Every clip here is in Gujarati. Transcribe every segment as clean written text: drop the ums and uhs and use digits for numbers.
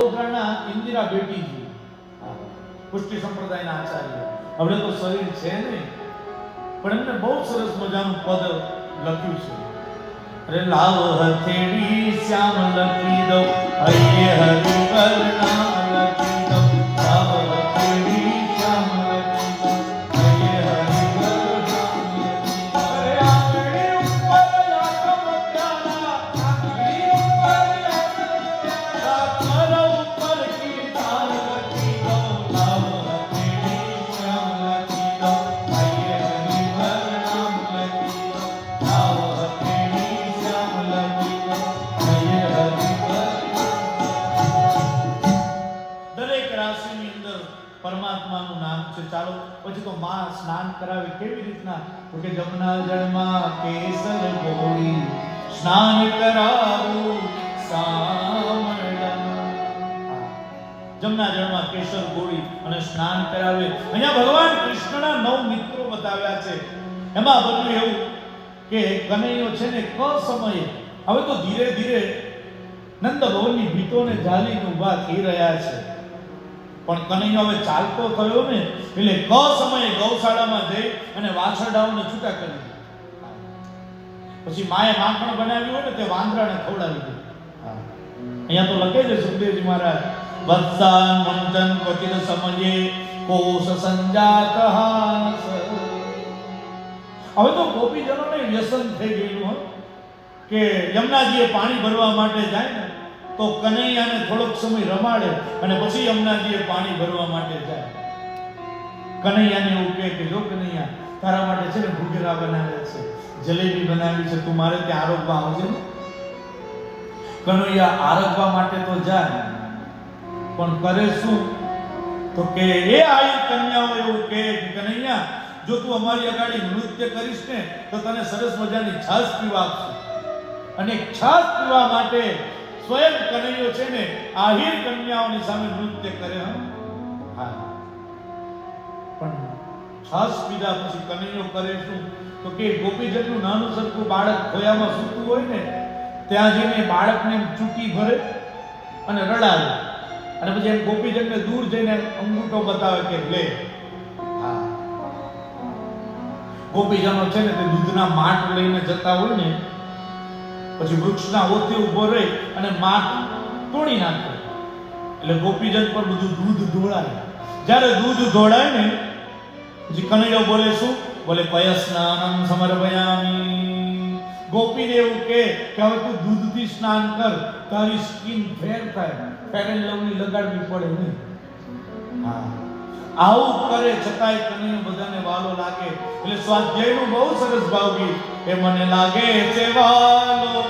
વડોદરાના ઇન્દિરા બેટીજી પુષ્ટિ સંપ્રદાયના આચાર્ય. હવે તો શરીર છે નહીં, પણ એમને બહુ સરસ મજાનું પદ લખ્યું છે. અરે લાવ હથેળી શ્યામ લખી દઉં, હૈયે હરિવર્ણા લખી દઉં. લાવ હથેળી શ્યામ લખી દઉં, હૈયે હરિવર્ણા લખી દઉં. અરે આંગળી ઉપર લાખો મત્યાના, આંગળી ઉપર લાખો મત્યાના, ઉપર કીર્તન લખી દઉં. લાવ હથેળી શ્યામ લખી દઉં, હૈયે હરિવર્ણા લખી દઉં. લાવ હથેળી શ્યામ લખી દઉં, હૈયે હરિવર્ણા. દરેક રાશિની અંદર પરમાત્માનું નામ છે. ચાલો પછી તો માં સ્નાન કરાવે કેવી રીતના? તો કે જમના જળમાં કેસર ગોળી સ્નાન કરાવું સામળમાં. જમના જળમાં કેસર ગોળી અને સ્નાન કરાવે. અહીંયા ભગવાન કૃષ્ણના 9 મિત્રો બતાવ્યા છે. એમાં બન્યું એવું કે કનૈયો છે ને ક સમયે, હવે તો ધીરે ધીરે નંદ ભવનની ભીતોને ઝાલીને ઊભા થઈ રહ્યા છે, પણ કનૈયો હવે ચાલતો થયો ને એટલે ક સમયે ગૌશાળામાં જઈ અને વાછરડાઓને છૂટા કરી દીધા. પછી માએ માખણ બનાવ્યું હોય ને તે વાંદરાને ખવડાવી દીધું. અહીંયા તો લખે છે સુખદેવજી મહારાજ, વત્સાન મંચન ક્વચિત સમયે કોષ સંજાત હાસ. હવે તો ગોપીજનોને વ્યસન થઈ ગયેલું હોય કે યમુનાજીએ પાણી ભરવા માટે જાય ને તો કનૈયાને થોડોક સમય રમાડે અને પછી યમુનાજીએ પાણી ભરવા માટે જાય. કનૈયાને એવું કહે કે જો કનૈયા, તારા માટે છે ને ઘૂઘરા બનાવ્યા છે, જલેબી બનાવી છે, તું મારે ત્યાં આરોગવા આવજે ને. કનૈયા આરોગવા માટે તો જાય, પણ કરે શું? તો કે એ આયુ કન્યાઓ એવું કહે કે કનૈયા, જો તું અમારી અગાડી નૃત્ય કરીશ ને તો તને સરસ મજાની છાશ પીવા આપશું. અને છાશ પીવા માટે સ્વયં કનૈયો છે ને આહિર કન્યાઓની સામે નૃત્ય કરે. હા, પણ છાશ પીધા પછી કનૈયો કરે શું? તો કે ગોપીજનનું નાનું સરખું બાળક ખોયામાં સૂતું હોય ને ત્યાં જઈને બાળકને ચૂંટી ભરે અને રડાવે, અને પછી એમ ગોપીજનને દૂર જઈને અંગૂઠો બતાવે કે લે. હા, ગોપીજનો છે ને તે દૂધના માટ લઈને જતા હોય ને, પછી વૃક્ષના ઓથે ઉભો રહી અને માટ તોડી નાખે એટલે ગોપીજન પર બધું દૂધ ઢોળાય. જ્યારે દૂધ ઢોળાય ને પછી કનૈયો બોલે શું? બોલે પયસ્નાનમ સમર્પયામિ. ગોપીને એવું કે હવે તું દૂધથી સ્નાન કર, તારી સ્કિન ફેર થાય, ફેર એન્ડ લવલી લગાડવી પડે નહીં. હા, આવું કરે છતાંય કનૈયો બધાને વાલો લાગે. એટલે સ્વાધ્યાયનું બહુ સરસ ભાવ ગીત, એ મને લાગે છે વાલો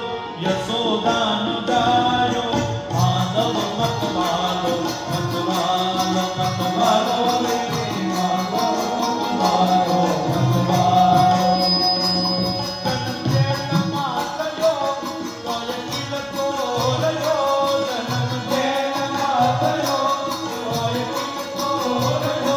યશોદાનો દાયો, માધવ મત વાલો મત વાલો મત વાલો રે માધવ વાલો મત વાલો. જન્મ માતયો તોય કિલ કોરયો, જન્મ માતયો તોય કિલ કોરયો.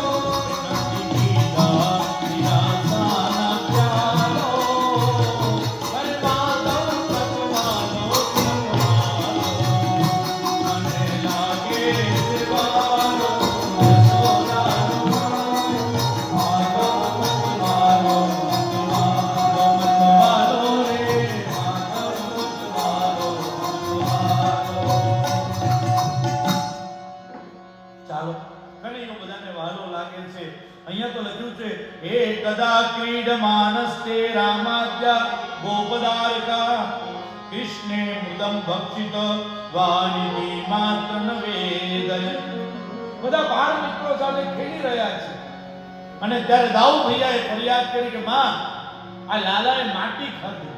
અહીંયા તો લખ્યું છે હે કદા ક્રીડમાનસ્તે રામાદ્યા ગોપદારકા, કૃષ્ણે મુદમ ભક્ષિત વાનિની માત્ર નવેદય. બધા બાળ મિત્રો સાથે ખેલી રહ્યા છે અને ત્યારે દાઉ ભૈયાએ ફરિયાદ કરી કે માં, આ લાલાએ માટી ખાધી.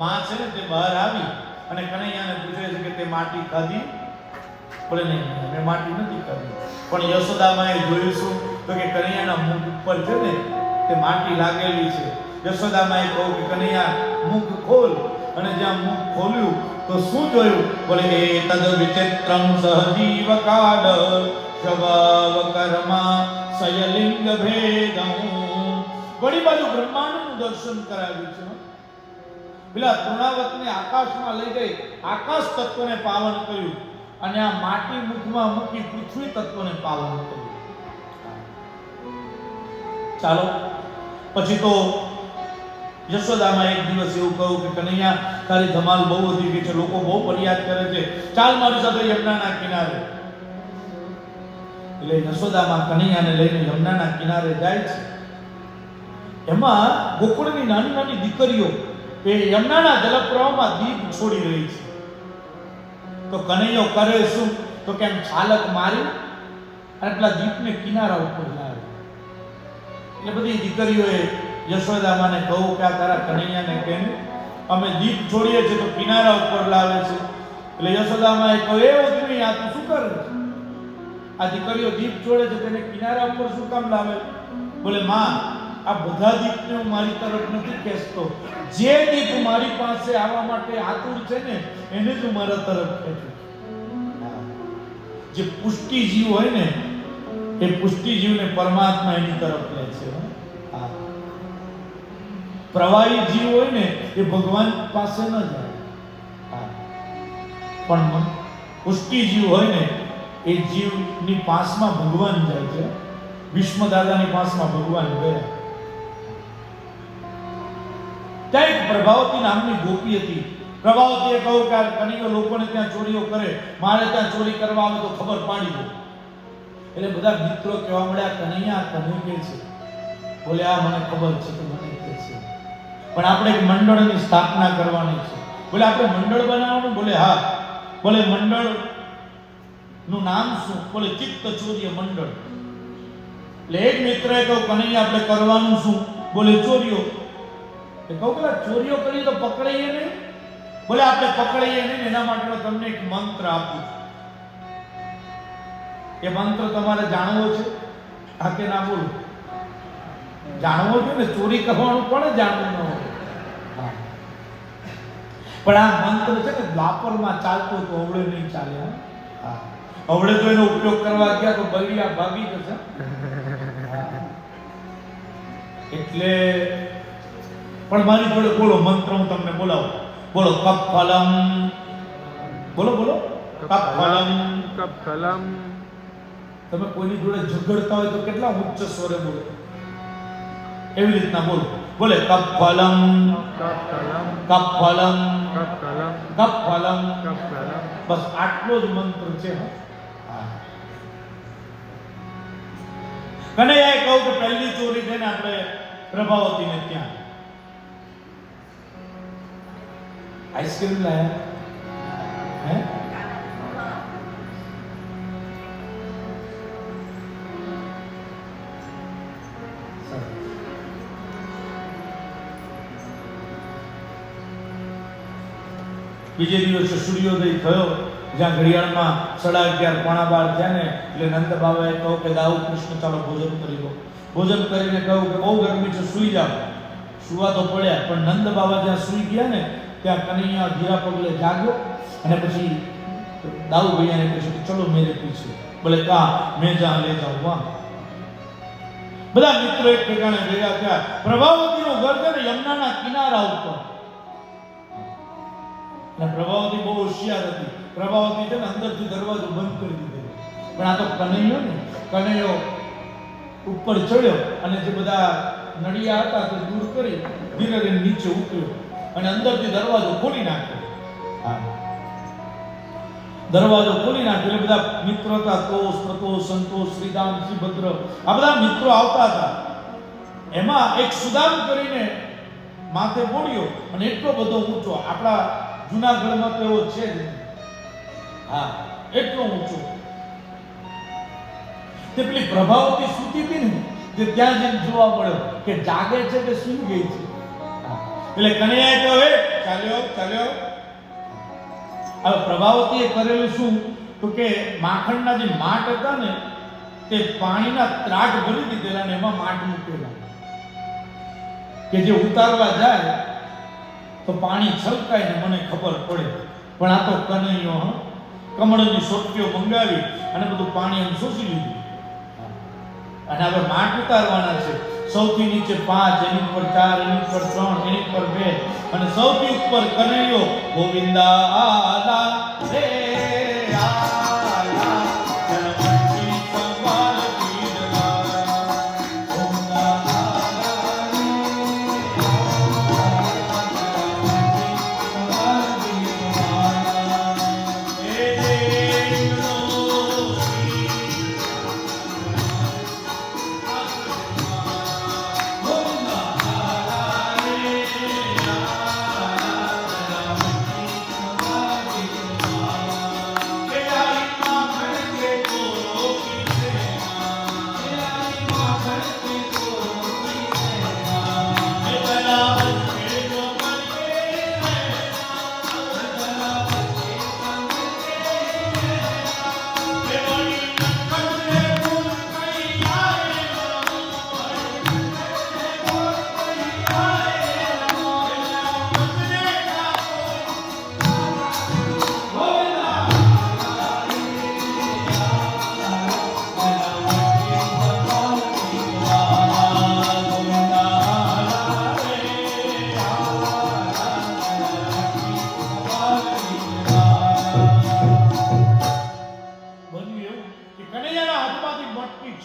માં છે ને તે બહાર આવી અને કનૈયાને પૂછે છે કે તે માટી ખાધી? બોલે નહીં, મેં માટી નથી ખાધી. પણ યશોદામાએ જોયું શું? તો કે કનૈયાના મુખ ઉપર છે ને તે માટી લાગેલી છે. યશોદામાએ કહ્યું કે કનૈયા મુખ ખોલ, અને જ્યાં મુખ ખોલ્યું તો શું જોયું? બોલે એ તદ વિચિત્રમ સહજીવ કાડ સ્વભાવ કર્મા સયલિંગ ભેદં. વળી બાજુ બ્રહ્માંડનું દર્શન કરાવ્યું છે. પેલા તૃણાવતને આકાશમાં લઈ ગઈ, આકાશ તત્વને પાવન કર્યું. અને આ માટી મુખમાં મૂકી પૃથ્વી તત્વને પાવન કર્યું. ચાલો પછી તો યશોદામાં એક દિવસ એવું કહ્યું કે કનૈયા તારી ધમાલ બહુ વધી ગઈ છે, લોકો બહુ ફરિયાદ કરે છે, ચાલ મારી સાથે યમુનાના કિનારે. એટલે યશોદામાં કનૈયાને લઈને યમુનાના કિનારે જાય છે. એમાં ગોકુળની નાની નાની દીકરીઓ એ યમુનાના જલપ્રવાહમાં દીપ છોડી રહી છે. તો કનૈયો કરે શું? તો કેમ છાલક મારી અને પેલા દીપને કિનારા ઉપર લાવે. એટલે બધી દીકરીઓએ યશોદામાને કહું કે આ તારા કનૈયાને કેમ અમે દીપ છોડીએ છીએ તો કિનારા ઉપર લાવે છે. એટલે યશોદામાએ કહ્યું એ ઉજવી આ તું શું કરે છે? આ દીકરીઓ દીપ છોડે છે તેને કિનારા ઉપર શું કામ લાવે? બોલે માં આ બધા દીપને હું મારી તરફ નથી ખેંચતો, જે દીપ મારી પાસે આવવા માટે આતુર છે ને એને જ હું મારા તરફ ખેંચું. જે પુષ્ટિ જીવ હોય ને એ પુષ્ટિ જીવને પરમાત્મા એની તરફ લે છે. પ્રવાહી જીવ હોય ને એ ભગવાન પાસે ન જાય, પણ પુષ્ટિ જીવ હોય ને એ જીવની પાસમાં ભગવાન જાય છે. વિષ્ણુ દાદાની પાસમાં ભગવાન ગયા. ત્યાં એક પ્રભાવતી નામની ગોપી હતી. પ્રભાવતીએ કહ્યું કે આ કનૈયો લોકોને ત્યાં ચોરીઓ કરે, મારે ત્યાં ચોરી કરવા આવે તો ખબર પાડી દો. એટલે બધા મિત્રો કહેવા મળ્યા કનૈયા તને કે છે? બોલે આ મને ખબર છે કે મને કે છે, પણ આપણે એક મંડળની સ્થાપના કરવાની છે. બોલે આપણે મંડળ બનાવવાનું? બોલે હા. બોલે મંડળ નું નામ શું? બોલે ચિત્ત ચોર્ય મંડળ. એટલે એક મિત્રએ કહ્યું કનૈયા આપણે કરવાનું શું? બોલે ચોરીઓ. એ કહું કે ચોરીઓ કરીએ તો પકડાઈએ નહીં. બોલે આપણે પકડાઈએ નહીં, એના માટે તમને એક મંત્ર આપું છું. એ મંત્ર તમારે જાણવો છે? હા કે ના? બોલો. જાણવો છે ને, ચોરી કરવાનું પણ જાણવું ન હોય. પણ આ મંત્ર છે ને દ્વાપરમાં ચાલતો તો અવળે નહીં ચાલે. અવળે તો એનો ઉપયોગ કરવા ગયા તો બગડિયા ભાગી જશે. એટલે પણ મારી જોડે બોલો મંત્ર, હું તમને બોલાવું. બોલો કપફલમ. બોલો બોલો કપફલમ. કપફલમ. તમે કોઈની જોડે ઝઘડતા હોય તો કેટલા ઉચ્ચ સ્વરે બોલો, એવી રીતના બોલો. બોલે કપફલમ કપફલમ કપફલમ કપફલમ કપફલમ. કપફલમ. બસ આટલો જ મંત્ર છે. કનૈયાએ કહ્યું કે પહેલી ચોરી છે ને આપણે પ્રભાવતીને ત્યાં આઈસ્ક્રીમ લાયા. હે બીજે દિવસે સૂર્યોદય થયો. જ્યાં ઘડિયાળમાં 11:30 પોણા 12 થયા ને એટલે નંદ બાબાએ કહ્યું કે દાઉ કૃષ્ણ ચાલો ભોજન કરી લો. ભોજન કરીને કહ્યું કે બહુ ગરમી છે, સૂઈ જાઓ. સુવા તો પડ્યા, પણ નંદ બાબા જ્યાં સૂઈ ગયા ને ત્યાં કનૈયા ધીરા પગલે જાગ્યો અને પછી દાઉ ભૈયાને કહે છે કે ચલો મેરે પીછે. બોલે કા મેં જ્યાં લે જાઉં વહાં. બધા મિત્રો એક ઠેકાણે ભેગા થયા. પ્રભાવતીનું ઘર છે ને યમુનાના કિનારા ઉપર. અને પ્રભાવતી બહુ હોશિયાર હતી. પ્રભાવતી છે ને અંદરથી દરવાજો બંધ કરી દીધો. પણ આ તો કનૈયો ને, કનૈયો ઉપર ચડ્યો અને જે બધા નળિયા હતા તે દૂર કરી ધીરે ધીરે નીચે ઉતર્યો અને અંદરથી દરવાજો ખોલી નાખ્યો. દરવાજો ખોલી નાખ્યો એટલે બધા મિત્રો હતા, તોષ, પ્રતોષ, સંતોષ, શ્રીદામ, શ્રીભદ્ર, આ બધા મિત્રો આવતા હતા. એમાં એક સુદામ કરીને માથે બોડ્યો અને એટલો બધો ઊંચો, આપણા જૂનાગઢમાં તો એવો છે જ. હા, એટલો ઊંચો. તે પેલી પ્રભાવતી સૂતી હતી ને તે ત્યાં જઈને જોવા મળ્યો કે જાગે છે કે સૂઈ ગઈ છે. એટલે કનૈયાએ કહ્યું હે ચાલ્યો ચાલ્યો. હવે પ્રભાવતીએ કરેલું શું તો કે માખણના જે માટ હતા ને તે પાણીના ત્રાટ ભરી દીધેલા ને એમાં માટ મૂકેલા કે જે ઉતારવા જાય તો પાણી છલકાય ને મને ખબર પડે. પણ આ તો કનૈયો કમળની સોટકીઓ મંગાવી અને બધું પાણી એમ શોષી લીધું. અને હવે માટ ઉતારવાના છે. સૌથી નીચે 5, એની ઉપર 4, એની ઉપર 3, એની ઉપર 2 અને સૌથી ઉપર કનૈયો ગોવિંદા આલા રે આ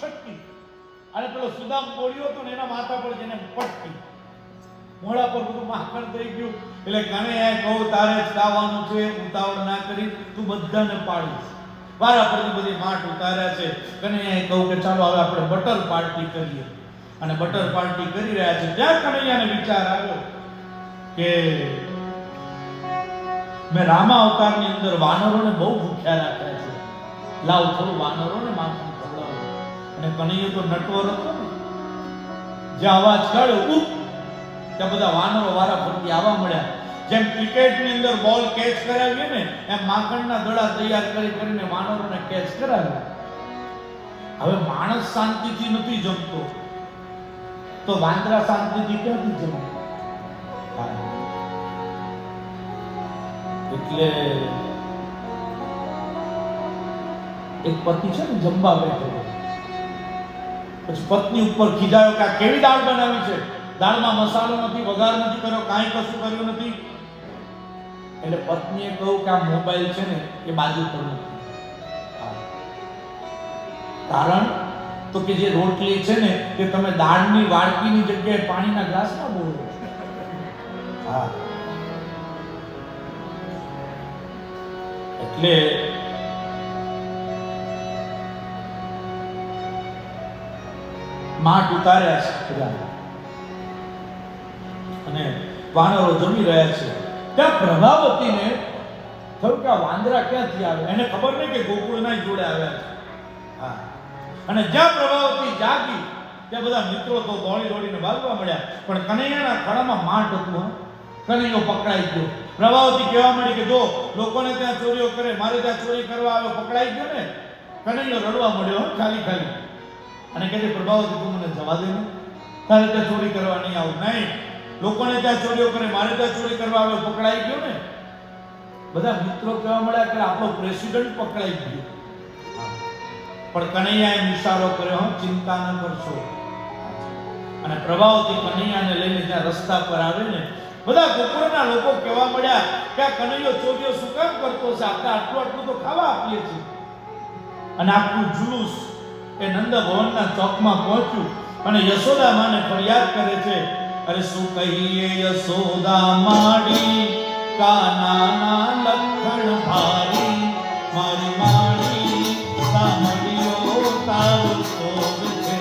છટકી અને પેલો સુદામ બોલ્યો હતો ને એના માથા પર જઈને પટકી, મોઢા પર બધું માખણ થઈ ગયું. એટલે કનૈયાએ કહું તારે જ ખાવાનું છે, ઉતાવળ ના કરી, તું બધાને પાડીશ. વારા પરથી બધી માઠ ઉતાર્યા છે. કનૈયાએ કહું કે ચાલો હવે આપણે બટર પાર્ટી કરીએ. અને બટર પાર્ટી કરી રહ્યા છે ત્યાં કનૈયાને વિચાર આવ્યો કે મેં રામા અવતારની અંદર વાનરોને બહુ ભૂખ્યા રાખ્યા છે, લાવ થોડું વાનરોને માખણ ખવડાવો. અને કનૈયો તો નટવર હતો ને, જ્યાં અવાજ કાઢ્યો ત્યાં બધા વાનરો વારા ફરતી આવવા મળ્યા. જેમ ક્રિકેટની અંદર બોલ કેચ કરાવીએ ને એમ માખણના દડા તૈયાર કરીને વાનરોને કેચ કરાવ્યા. હવે માણસ શાંતિથી નથી જમતો તો વાંદરા શાંતિથી ક્યાંથી જમે? એટલે એક પતિ છે ને જમવા બેઠો, પછી પત્ની ઉપર ખીજાયો કે આ કેવી દાળ બનાવી છે, દાળમાં મસાલો નથી, વઘાર નથી કર્યો, કાંઈ કશું કર્યું નથી. એટલે પત્નીએ કહ્યું કે આ મોબાઈલ છે ને એ બાજુ પર નથી. કારણ તો કે જે રોટલી છે ને તે તમે દાળની વાડકીની જગ્યાએ પાણીના ગ્લાસમાં બોલો. હા, એટલે માટ ઉતાર્યા છે અને વાનરો જમી રહ્યા છે. ત્યાં પ્રભાવતીને થયું કે આ વાંદરા ક્યાંથી આવે? એને ખબર નહીં કે ગોકુળના જોડે આવ્યા છે. હા, અને જ્યાં પ્રભાવતી જાગી ત્યાં બધા મિત્રો તો દોડીને ભાગવા મળ્યા. પણ કનૈયાના ખડામાં માટ હતું. કનૈયો પકડાઈ ગયો. પ્રભાવતી કહેવા મળી કે જો લોકોને ત્યાં ચોરીઓ કરે, મારે ત્યાં ચોરી કરવા આવ્યો, પકડાઈ ગયો ને. કનૈયો રડવા મળ્યો ખાલી અને કહે છે પ્રભાવતી તું મને જવા દે ને, તારે ત્યાં ચોરી કરવા નહીં આવું. નહીં, લોકોને ત્યાં ચોરીઓ કરે, મારે ત્યાં ચોરી કરવા આવ્યો, પકડાઈ ગયો ને. બધા મિત્રો કહેવા મળ્યા કે આપણો પ્રેસિડેન્ટ પકડાઈ ગયો. પણ કનૈયાએ ઇશારો કર્યો, ચિંતા ન કરશો. અને પ્રભાવતી કનૈયાને લઈને ત્યાં રસ્તા પર આવે ને બધા ગોકુળના લોકો કહેવા મળ્યા કે આ કનૈયો ચોરીઓ શું કામ કરતો છે, આપણે આટલું તો ખાવા આપીએ છીએ. અને આખું જુલુસ એ નંદ ભવનના ચોકમાં પહોંચ્યું અને યશોદા માને ફરિયાદ કરે છે, અરે શું કહીએ યશોદા માડી, કાનાના લખણ ભારી, મારી માડી સામડિયો તારો શોભ છે.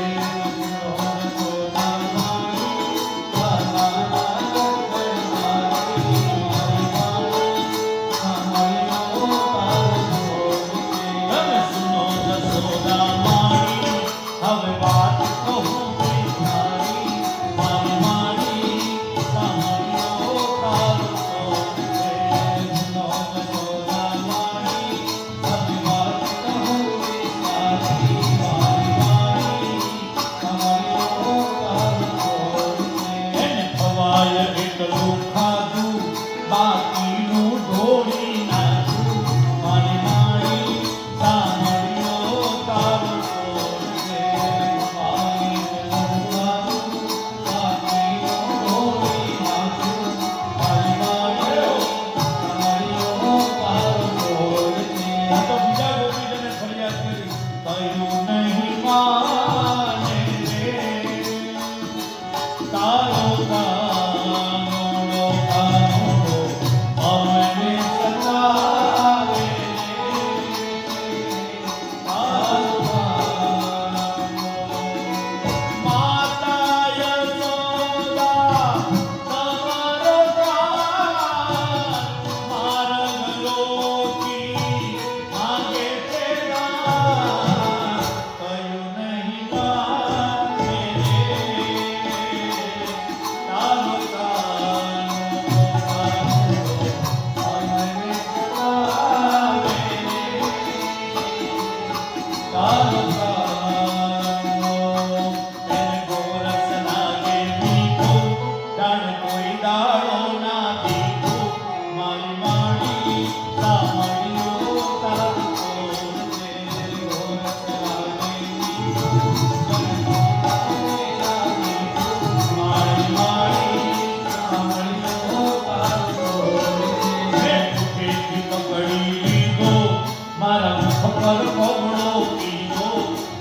મારા મુખ પર કોગળો કીધો,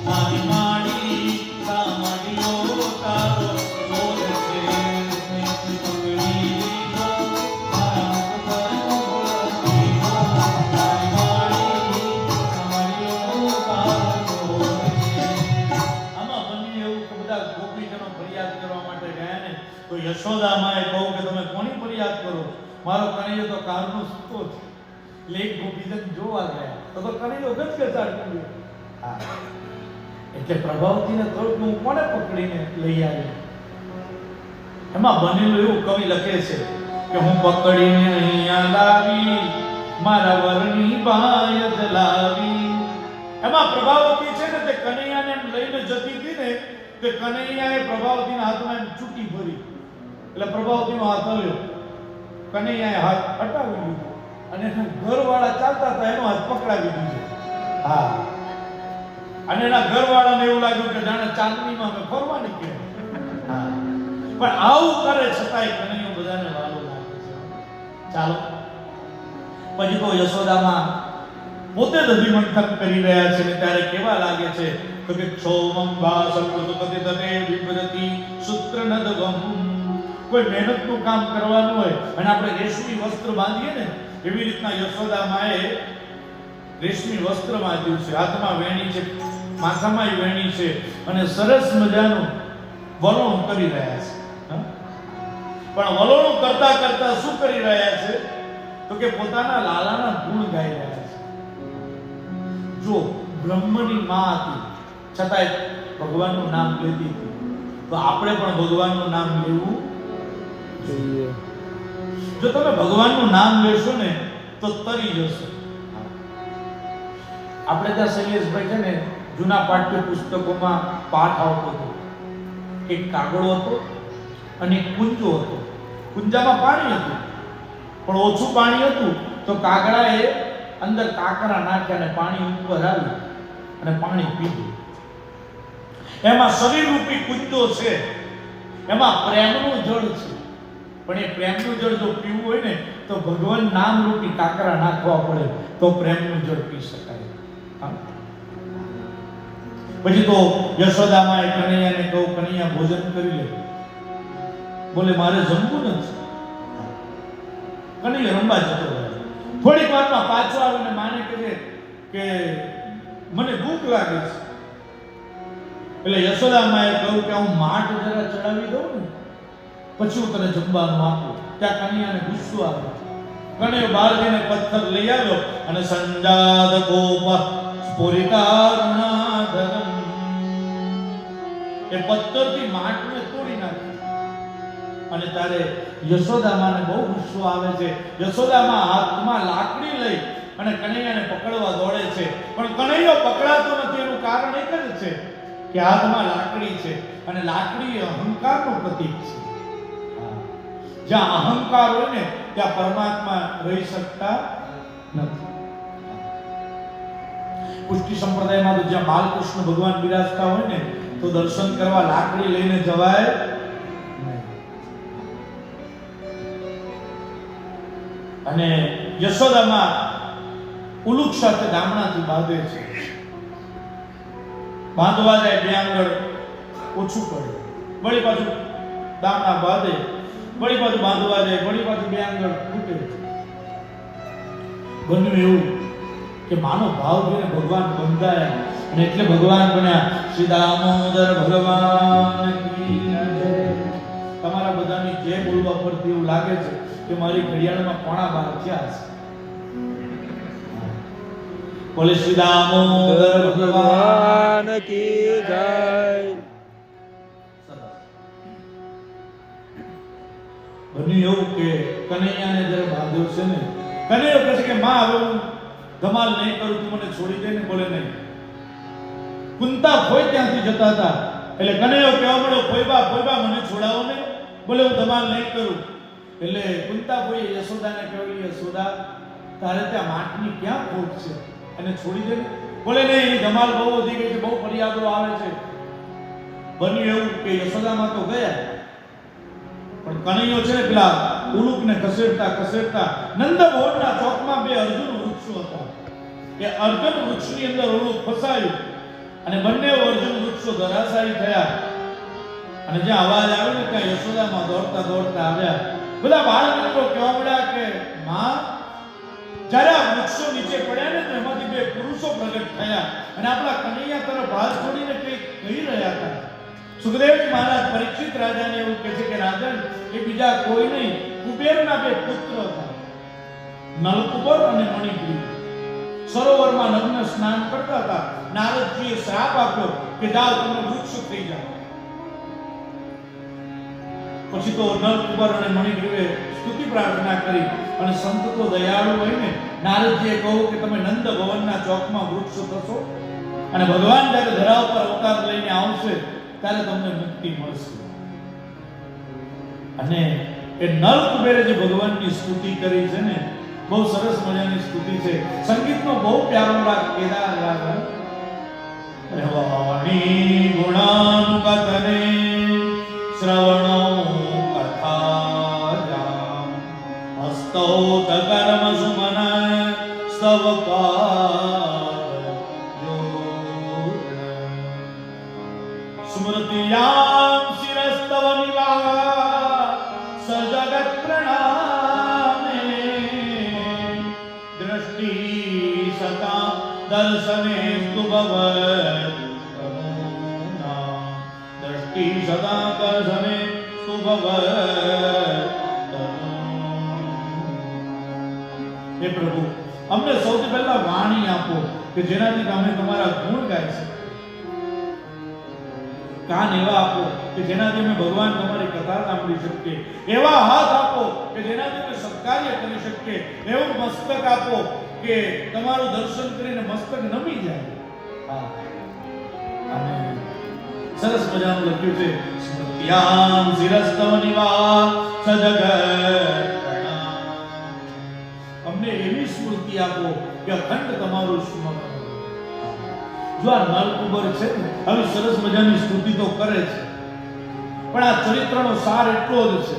મારી માડી યશોદામાએ કહું કે તમે કોની ફરિયાદ કરો? મારો કનૈયો તો કારનો સૂતો છે. એટલે એક ગોપીજન જોવા ગયા તો કનૈયો ગજગજાટ કર્યો. હા, એટલે પ્રભાવતીને થોડુંક હું કોને પકડીને લઈ આવ્યો. એમાં બનેલું એવું કવિ લખે છે કે હું પકડીને અહીંયા લાવી મારા વરની બાય જલાવી. એમાં પ્રભાવતી છે ને તે કનૈયાને એમ લઈને જતી હતી ને તે કનૈયાએ પ્રભાવતીના હાથમાં એમ ચૂંટી ભરી. એટલે પ્રભાવતીનો હાથ હલ્યો, કનૈયાએ હાથ હટાવી લીધો અને એના ઘરવાળા ચાલતા હતા એનો હાથ પકડાવી દીધો. હા, અને એના ઘરવાળાને એવું લાગ્યું કે જાણે ચાંદનીમાં અમે ફરવા નીકળ્યા. હા, પણ આવું કરે છતાંય કનૈયો બધાને વાલો લાગે છે. ચાલો પછી તો યશોદામાં પોતે જ અભિમંથન કરી રહ્યા છે ને ત્યારે કેવા લાગે છે તો કે ક્ષોમમ વાસકૃતપતિ તને વિભ્રતિ સૂત્રનદવમ. કોઈ મહેનતનું કામ કરવાનું હોય અને આપણે રેશમી વસ્ત્ર બાંધીએ ને એવી રીતના યશોદામાએ રેશમી વસ્ત્ર બાંધ્યું છે, હાથમાં વેણી છે, માથામાં વેણી છે અને સરસ મજાનું વલોણું કરી રહ્યા છે. પણ વલોણું કરતા કરતા શું કરી રહ્યા છે તો કે પોતાના લાલાના ગુણ ગાઈ રહ્યા છે. જો બ્રહ્મની માં હતી છતાંય ભગવાનનું નામ લેતી હતી, તો આપણે પણ ભગવાનનું નામ લેવું જોઈએ. જો તમે ભગવાનનું નામ લેશો ને તો તરી જશો. આપણે ત્યાં શૈલેષભાઈ છે ને જૂના પાઠ્ય પુસ્તકોમાં પાઠ આવતો હતો. એક કાગડો હતો અને એક કુંજો હતો. કુંજામાં પાણી હતું પણ ઓછું પાણી હતું તો કાગડાએ અંદર કાકરા નાખ્યા અને પાણી ઉપર આવ્યું અને પાણી પીધું. એમાં શરીર રૂપી કુંજો છે, એમાં પ્રેમનું જળ છે. પણ એ પ્રેમનું જળ જો પીવું હોય ને તો ભગવાન નામ રૂપી કાકરા નાખવા પડે તો પ્રેમનું જળ પી શકાય. પછી તો યશોદામાએ કનૈયાને કહું, કનૈયા ભોજન કરી લે. બોલે મારે જમવું નથી. કનૈયો રંબા જતો રહે. થોડીક વારમાં પાછો આવીને માને કહે કે મને ભૂખ લાગે છે. એટલે યશોદામાએ કહ્યું કે હું માટ જરા ચડાવી દઉં ને પછી હું તને જમવાનું આપું. ત્યાં કનૈયાને ગુસ્સો આવ્યો. કનૈયો બહાર જઈને પથ્થર લઈ આવ્યો અને સંજાત કોપ સ્ફુરિતારુણાધરમ, એ પથ્થરથી માટને તોડી નાખ્યું. અને ત્યારે યશોદામાને બહુ ગુસ્સો આવે છે. યશોદામા હાથમાં લાકડી લઈ અને કનૈયાને પકડવા દોડે છે, પણ કનૈયો પકડાતો નથી. એનું કારણ એક જ છે કે હાથમાં લાકડી છે અને લાકડી અહંકારનું પ્રતીક છે. જ્યાં અહંકાર હોય ને ત્યાં પરમાત્મા રહી શકતા નથી. પુષ્ટિ સંપ્રદાયમાં તો જ્યાં બાલકૃષ્ણ ભગવાન બિરાજતા હોય ને તો દર્શન કરવા લાકડી લઈને જવાય નહીં. અને યશોદામાં ઉલુક સાથે દામણાથી બાંધે છે. બાંધવા જાય બે આંગળ ઓછું પડે, વળી પાછું દામણા બાંધે, વળી પાછું બાંધવા જાય, વળી પાછું બે આંગળ તૂટે. બન્યું એવું કે માનો ભાવ જોઈને ભગવાન બંધાયા અને એટલે ભગવાન બન્યા. શ્રી દામોદર ભગવાન કી જય. તમારા બધાની જય બોલવા પરથી એવું લાગે છે કે મારી ઘડિયાળમાં 12:15 થયા છે. બોલે શ્રી દામોદર ભગવાન કી જય. બન્યું એવું કે કનૈયાને જ્યારે બાંધ્યો છે ને, કનૈયો કહે છે કે માં હવે હું ધમાલ નહીં કરું, તું મને છોડી દે ને. બોલે નહીં. કુંતા ફોઈ ત્યાંથી જતા હતા એટલે કનૈયો કહેવા મળ્યો, ફોઈબા ફોઈબા મને છોડાવો ને. બોલે હું ધમાલ નહીં કરું. એટલે કુંતા ફોઈએ યશોદાને કહ્યું, યશોદા તારે ત્યાં માટની ક્યાં ખોટ છે, એને છોડી દે ને. બોલે નહીં, ધમાલ બહુ વધી ગઈ છે, બહુ ફરિયાદો આવે છે. બન્યું એવું કે યશોદામાં તો ગયા પણ કનૈયો છે ને પેલા ઉલુકને ખસેડતા ખસેડતા નંદભવનના ચોકમાં બે અર્જુન વૃક્ષો હતા. એ અર્જુન વૃક્ષની અંદર ઉલુક ફસાયું અને બંને અર્જુન વૃક્ષો ધરાશાયી થયા. અને જ્યાં અવાજ આવ્યો ને ત્યાં યશોદામાં દોડતા દોડતા આવ્યા. બધા બાળ મિત્રો કહેવા મળ્યા કે માં, જ્યારે આ વૃક્ષો નીચે પડ્યા ને તો એમાંથી બે પુરુષો પ્રગટ થયા અને આપણા કનૈયા તરફ હાથ જોડીને કંઈક કહી રહ્યા હતા. સુખદેવજી મહારાજ પરીક્ષિત રાજાને એવું કહે છે કે રાજન, એ બીજા કોઈ નહીં, કુબેરના બે પુત્ર હતા, નલકુબર અને મણિગ્રીવ. સરોવરમાં નગ્ન સ્નાન કરતા હતા. નારદજીએ શ્રાપ આપ્યો કે જાઓ, તમે વૃક્ષ થઈ જાઓ. પછી તો નલકુબર અને મણિગ્રીવે સ્તુતિ પ્રાર્થના કરી, અને સંત તો દયાળુ હોય ને, નારદજીએ કહ્યું કે તમે નંદ ભવનના ચોકમાં વૃક્ષ થશો, અને ભગવાન જ્યારે ધરા ઉપર અવતાર લઈને આવશે ત્યારે તમને મુક્તિ મળશે. અને એ નલકુબેરે જે ભગવાનની સ્તુતિ કરી છે ને, બહુ સરસ મજાની સ્તુતિ છે. સંગીતનો બહુ પ્યારો રાગ કેદાર રાગ. રવાણી ગુણાનુકથને શ્રવણો કથાયામ હસ્તૌ કર્મ સુમન સ્તવપાદ સ્મૃતિયામ શિરસ્તવ નિવા સજગત પ્રણામે દ્રષ્ટિ સતા દર્શને સ્તુભવત કરુણા દ્રષ્ટિ સદા દર્શને સ્તુભવત. હે પ્રભુ, અમને સૌથી પહેલા વાણી આપો કે જેનાથી અમે તમારા ગુણ ગાઈ શકીએ. કાન એવા આપો કે જેનાથી અમે ભગવાન તમારી કથા સાંભળી શકીએ. એવા હાથ આપો કે જેનાથી અમે સત્કાર્ય કરી શકીએ. એવું મસ્તક આપો કે તમારું દર્શન કરીને મસ્તક નમી જાય. અને સરસ મજાનું લખ્યું છે, સ્મૃત્યામ શિરસ્તવ નિવા સજગત પ્રણામ. અમને એવી સ્મૃતિ આપો કે અખંડ તમારું સ્મરણ. જો આ નલકુબર છે ને, આવી સરસ મજાની સ્તુતિ તો કરે છે, પણ આ ચરિત્રનો સાર એટલો જ છે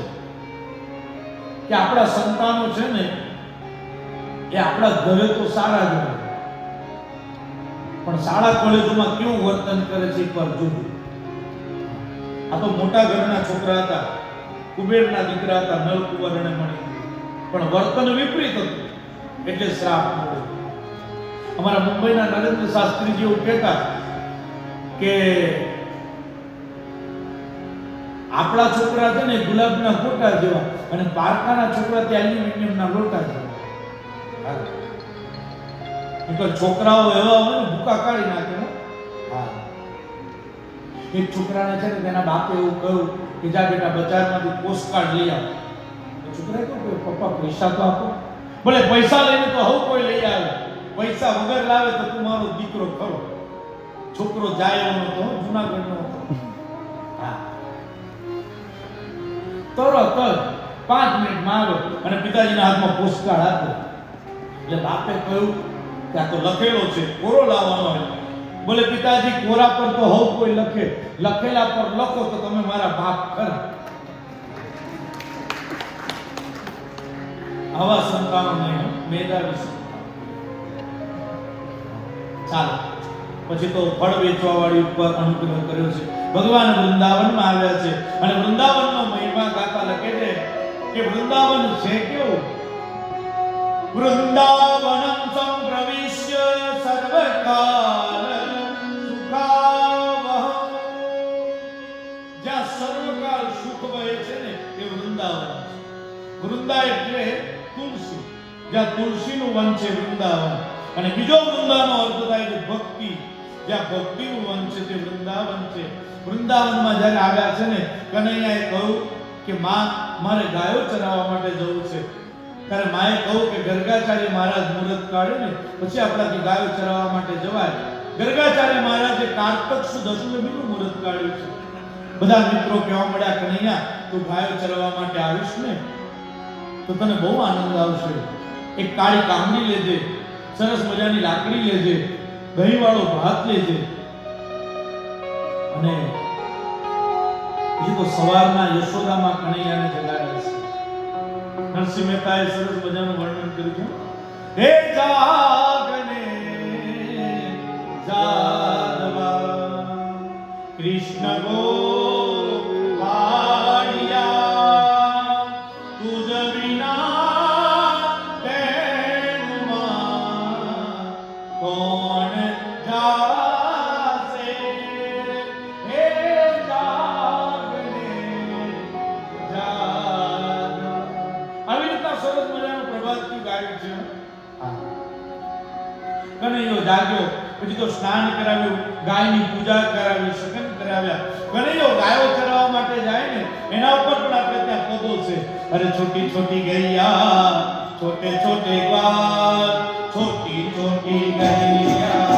કે આપણા સંતાનો છે ને, એ આપણા ઘરે તો સારા જ હોય, પણ શાળા કોલેજોમાં કેવું વર્તન કરે છે એકવાર જોજો. આ તો મોટા ઘરના છોકરા હતા, કુબેરના દીકરા હતા, નલકુબર અને મણિગ્રીવ, પણ વર્તન વિપરીત હતું એટલે શ્રાપ મળ્યો. અમારા મુંબઈના નરેન્દ્ર શાસ્ત્રીજી એવું કહેતા કે આપણા છોકરા છે ને ગુલાબના ફોટા જેવા, અને પારકાના છોકરા તે એલ્યુમિનિયમના લોટા જેવા. છોકરાઓ એવા હોય ને, ભૂકા કાઢી નાખે. એક છોકરાને છે ને તેના બાપે એવું કહ્યું કે જા બેટા બજારમાંથી પોસ્ટકાર્ડ લઈ આવ. છોકરાએ કહ્યું કે પપ્પા પૈસા તો આપો. ભલે પૈસા લઈને તો હવ કોઈ લઈ આવે, પૈસા વગર લાવે તો તું મારો દીકરો ખરો. છોકરો જાય એવો નતો, જુનાગઢનો હતો. તરત જ 5 મિનિટમાં આવ્યો અને પિતાજીના હાથમાં પોસ્ટકાર્ડ આપ્યો. એટલે બાપે કહ્યું કે આ તો લખેલો છે, કોરો લાવવાનો હોય. બોલે પિતાજી, કોરા પર તો હવ કોઈ લખે, લખેલા પર લખો તો તમે મારા બાપ ખરા. આવા સંતાનોને મેધાવી સંતાન. ચાલો, પછી તો ફળ વેચવા વાળી ઉપર અનુગ્રહ કર્યો છે. ભગવાન વૃંદાવનમાં આવ્યા છે અને વૃંદાવનનો મહિમા ગાતા લખે છે કે વૃંદાવન છે કેવું? વૃંદાવનમ સંપ્રવિશ્ય સર્વકાલ સુખાવહ. જ્યાં સર્વકાલ સુખ વહે છે ને એ વૃંદાવન છે. વૃંદા એટલે તુલસી, જ્યાં તુલસીનું વન છે વૃંદાવન. અને બીજો વૃંદાનો અર્થ થાય છે ભક્તિ, જ્યાં ભક્તિનું વન છે તે વૃંદાવન છે. વૃંદાવનમાં જ્યારે આવ્યા છે ને, કનૈયાએ કહ્યું કે માં, મારે ગાયો ચરાવવા માટે જવું છે. ત્યારે માએ કહ્યું કે ગર્ગાચાર્ય મહારાજ મુહૂર્ત કાઢે ને પછી આપણાથી ગાયો ચરાવવા માટે જવાય. ગર્ગાચાર્ય મહારાજે કારતક સુદ અષ્ટમીનું મુહૂર્ત કાઢ્યું છે. બધા મિત્રો કહેવા મળ્યા, કનૈયા તું ગાયો ચરાવવા માટે આવીશ ને તો તને બહુ આનંદ આવશે. એક કાળી કામડી લેજે, સરસ મજાની લાકડી લેજે, દહીં વાળો ભાત લેજે. અને તો સવારના યશોદામાં કનૈયાને જગાડે છે. નરસિંહ મહેતાએ સરસ મજાનું વર્ણન કર્યું છે. હે જાગને જાદવા કૃષ્ણ ગોપાળિયા તુજ વિના તેમાં કોણ જાસે. હે જા જાગ્યો, પછી તો સ્નાન કરાવ્યું, ગાયની પૂજા કરાવી, સગન કરાવ્યા. ઘણીઓ ગાયો ચરાવવા માટે જાય ને એના ઉપર પણ આપણે ત્યાં પદો છે. અરે છોટી છોટી ગૈયા, છોટે છોટે ગ્વાલ, છોટી છોટી ગૈયા.